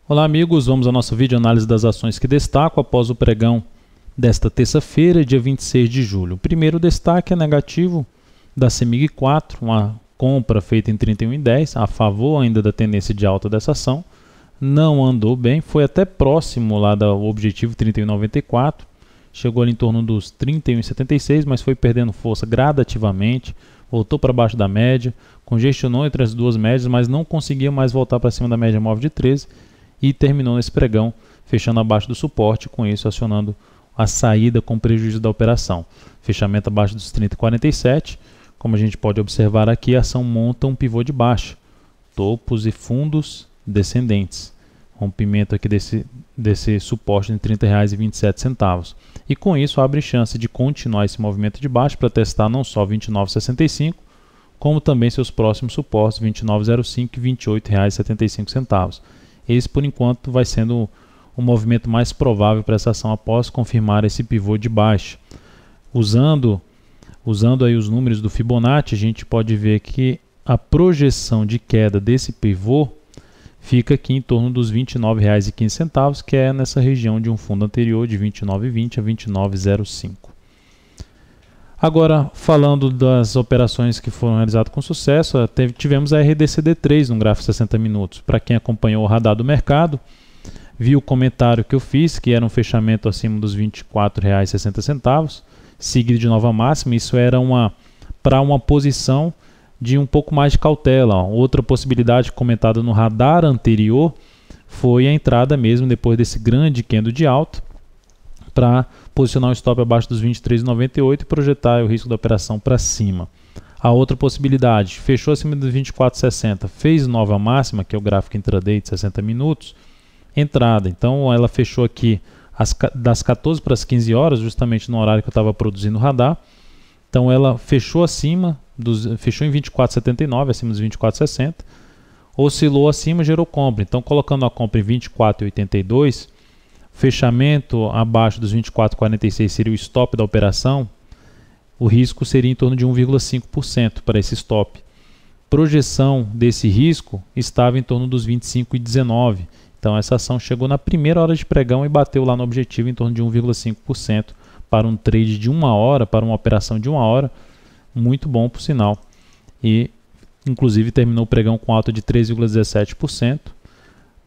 Olá amigos, vamos ao nosso vídeo análise das ações que destaco após o pregão desta terça-feira, dia 26 de julho. O primeiro destaque é negativo da CEMIG 4, uma compra feita em 31,10, a favor ainda da tendência de alta dessa ação. Não andou bem, foi até próximo lá do objetivo 31,94, chegou ali em torno dos 31,76, mas foi perdendo força gradativamente, voltou para baixo da média, congestionou entre as duas médias, mas não conseguia mais voltar para cima da média móvel de 13 e terminou nesse pregão fechando abaixo do suporte, com isso acionando a saída com prejuízo da operação. Fechamento abaixo dos 30,47, como a gente pode observar aqui, a ação monta um pivô de baixa, topos e fundos descendentes, rompimento aqui desse suporte em R$ 30,27 e com isso abre chance de continuar esse movimento de baixa para testar não só R$ 29,65 como também seus próximos suportes R$ 29,05 e R$ 28,75. Esse por enquanto vai sendo o movimento mais provável para essa ação após confirmar esse pivô de baixa. Usando aí os números do Fibonacci, a gente pode ver que a projeção de queda desse pivô fica aqui em torno dos R$ 29,15, que é nessa região de um fundo anterior de R$ 29,20 a R$ 29,05. Agora, falando das operações que foram realizadas com sucesso, tivemos a RDCD3 no gráfico 60 minutos. Para quem acompanhou o radar do mercado, viu o comentário que eu fiz, que era um fechamento acima dos R$ 24,60, seguido de nova máxima. Isso era para uma posição de um pouco mais de cautela. Outra possibilidade comentada no radar anterior foi a entrada mesmo depois desse grande candle de alta para posicionar o stop abaixo dos 23,98 e projetar o risco da operação para cima. A outra possibilidade, fechou acima dos 24,60, fez nova máxima, que é o gráfico intraday de 60 minutos, entrada. Então ela fechou aqui das 14 para as 15 horas, justamente no horário que eu estava produzindo o radar. Então ela fechou fechou em 24,79, acima dos 24,60, oscilou acima, gerou compra. Então colocando a compra em 24,82, fechamento abaixo dos 24,46 seria o stop da operação, o risco seria em torno de 1,5% para esse stop. Projeção desse risco estava em torno dos 25,19. Então essa ação chegou na primeira hora de pregão e bateu lá no objetivo em torno de 1,5% para um trade de 1 hora, para uma operação de 1 hora, muito bom por sinal. E inclusive terminou o pregão com alta de 3,17%,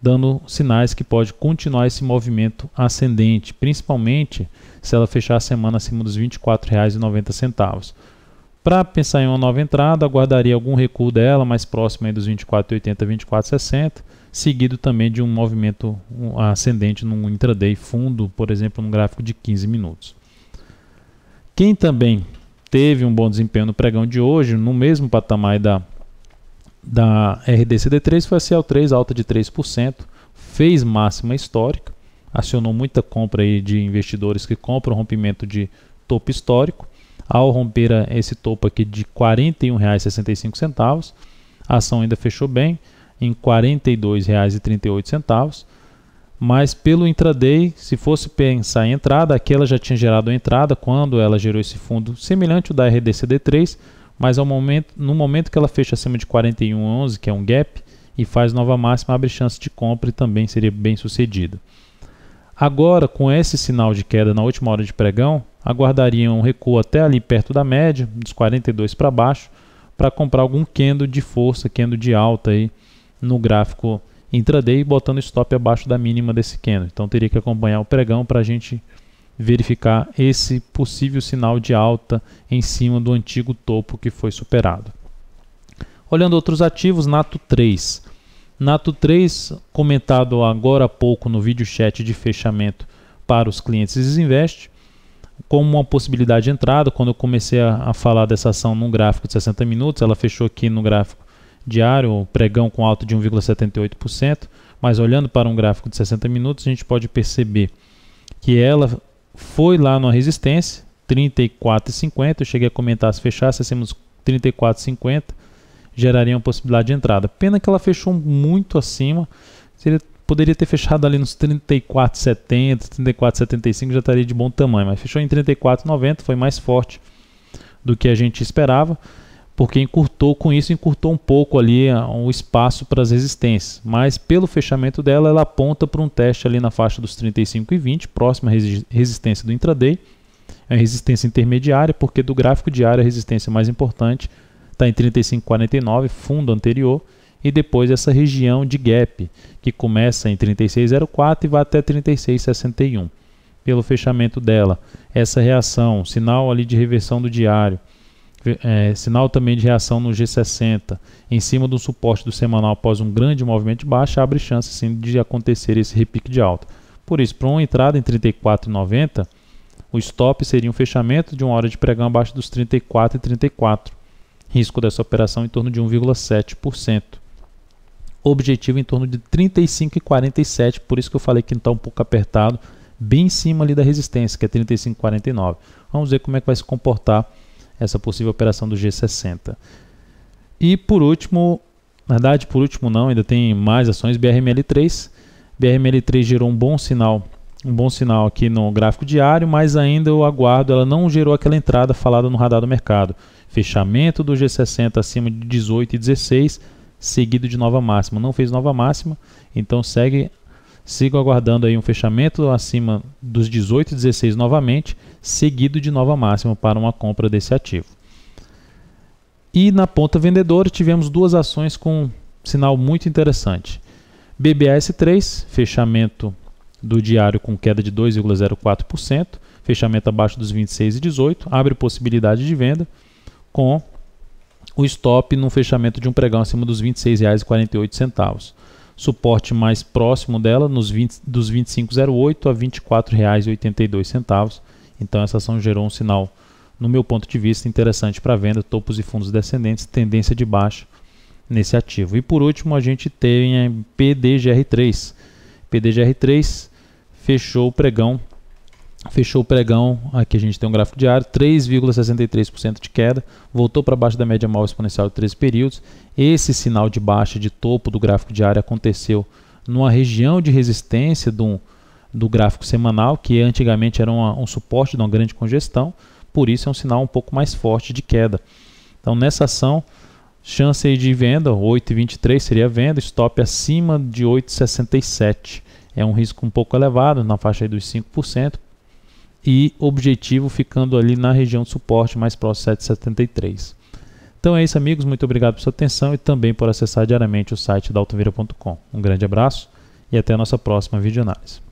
dando sinais que pode continuar esse movimento ascendente, principalmente se ela fechar a semana acima dos R$ 24,90. Para pensar em uma nova entrada, aguardaria algum recuo dela, mais próximo aí dos 24,80 a 24,60, seguido também de um movimento ascendente num intraday fundo, por exemplo, no gráfico de 15 minutos. Quem também teve um bom desempenho no pregão de hoje, no mesmo patamar da RDCD3, foi a CL3, alta de 3%, fez máxima histórica, acionou muita compra aí de investidores que compram rompimento de topo histórico. Ao romper esse topo aqui de R$ 41,65, a ação ainda fechou bem em R$ 42,38, mas pelo intraday, se fosse pensar em entrada, aqui ela já tinha gerado a entrada quando ela gerou esse fundo semelhante ao da RDCD3, mas no momento que ela fecha acima de 41,11, que é um gap, e faz nova máxima, abre chance de compra e também seria bem sucedida. Agora, com esse sinal de queda na última hora de pregão, aguardaria um recuo até ali perto da média, dos 42 para baixo, para comprar algum candle de força, candle de alta aí no gráfico intraday, botando stop abaixo da mínima desse candle. Então teria que acompanhar o pregão para a gente verificar esse possível sinal de alta em cima do antigo topo que foi superado. Olhando outros ativos, Nato 3. Nato 3, comentado agora há pouco no vídeo chat de fechamento para os clientes Desinvest, como uma possibilidade de entrada. Quando eu comecei a falar dessa ação no gráfico de 60 minutos, ela fechou aqui no gráfico diário, o pregão com alta de 1,78%, mas olhando para um gráfico de 60 minutos, a gente pode perceber que ela foi lá na resistência, 34,50, eu cheguei a comentar, se fechasse acima dos 34,50, geraria uma possibilidade de entrada. Pena que ela fechou muito acima, poderia ter fechado ali nos 34,70, 34,75, já estaria de bom tamanho, mas fechou em 34,90, foi mais forte do que a gente esperava. porque encurtou um pouco ali o espaço para as resistências, mas pelo fechamento dela, ela aponta para um teste ali na faixa dos 35,20, próxima resistência do intraday. É uma resistência intermediária, porque do gráfico diário a resistência mais importante está em 35,49, fundo anterior, e depois essa região de gap, que começa em 36,04 e vai até 36,61. Pelo fechamento dela, essa reação, sinal ali de reversão do diário, sinal também de reação no G60, em cima do suporte do semanal após um grande movimento de baixa, abre chance sim de acontecer esse repique de alta. Por isso, para uma entrada em 34,90, o stop seria um fechamento de uma hora de pregão abaixo dos 34,34. Risco dessa operação em torno de 1,7%. Objetivo em torno de 35,47, por isso que eu falei que está um pouco apertado, bem em cima ali da resistência, que é 35,49. Vamos ver como é que vai se comportar essa possível operação do G60. E por último, na verdade por último não, ainda tem mais ações, BRML3. BRML3 gerou um bom sinal aqui no gráfico diário, mas ainda eu aguardo, ela não gerou aquela entrada falada no radar do mercado. Fechamento do G60 acima de 18,16, seguido de nova máxima. Não fez nova máxima, então sigo aguardando aí um fechamento acima dos 18,16 novamente, seguido de nova máxima para uma compra desse ativo. E na ponta vendedora tivemos duas ações com sinal muito interessante. BBAS3, fechamento do diário com queda de 2,04%, fechamento abaixo dos 26,18, abre possibilidade de venda com o stop no fechamento de um pregão acima dos R$ 26,48. Suporte mais próximo dela dos 25,08 a R$ 24,82. Então essa ação gerou um sinal, no meu ponto de vista, interessante para venda, topos e fundos descendentes, tendência de baixa nesse ativo. E por último a gente tem a PDGR3. PDGR3 fechou o pregão, aqui a gente tem um gráfico diário, 3,63% de queda, voltou para baixo da média móvel exponencial de 13 períodos. Esse sinal de baixa de topo do gráfico diário aconteceu numa região de resistência do gráfico semanal, que antigamente era um suporte de uma grande congestão, por isso é um sinal um pouco mais forte de queda. Então nessa ação, chance aí de venda, 8,23 seria a venda, stop acima de 8,67. É um risco um pouco elevado, na faixa aí dos 5%. E objetivo ficando ali na região de suporte mais próximo de 7,73. Então é isso, amigos, muito obrigado por sua atenção e também por acessar diariamente o site da Altovira.com. Um grande abraço e até a nossa próxima videoanálise.